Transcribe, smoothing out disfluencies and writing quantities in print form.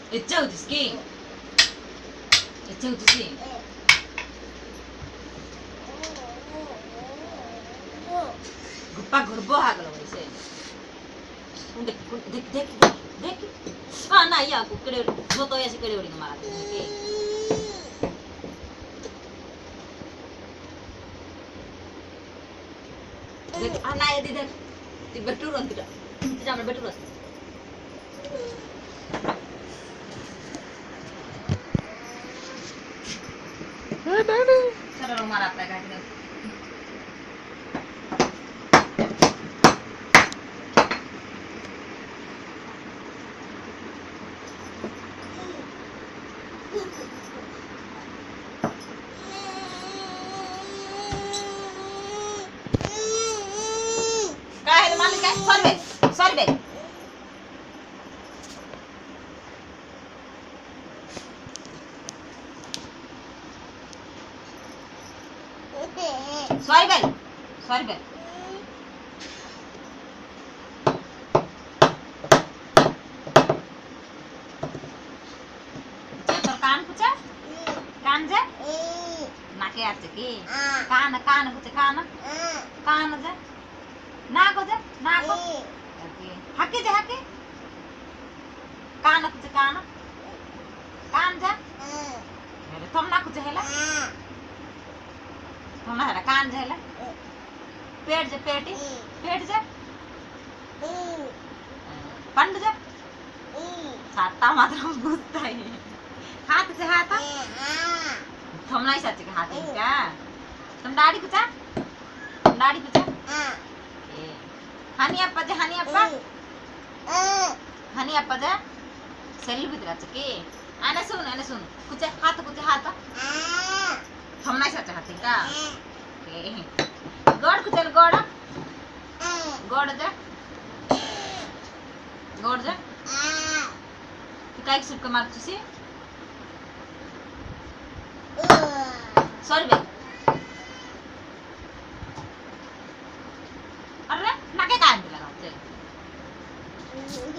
Ski. Ski. Guppa gurbo hagalo se. Dek. Ah na ya ku kede moto ya si kede ori mara. Dek ana ya dek. Ti berturun tidak. Tidak berturun. Sada rumah apa kan ini? Kahit malik kahit sorry. Sorry bel. তোর কান কুচা কান যা নাকে আছে কি কান কুচা কান যা নাক যা নাক ওকে হাকে যা হাকে কান কুচা কান যা মেরে तुम ना कुछ हेला तुम ना हेला कान जा हेला पेट जा पंड जा साता मात्र बुझता है हाथ से हाथ तुम नहीं सच के हाथ क्या तुम दाढ़ी कुचा हनी अप्पा जा सेल भीतर के आने सुन कुछ हाथ तुम नहीं सच हाथ क्या गोड़ कुचल गोड़ जा काय सुटका मारतोसी सॉरी बे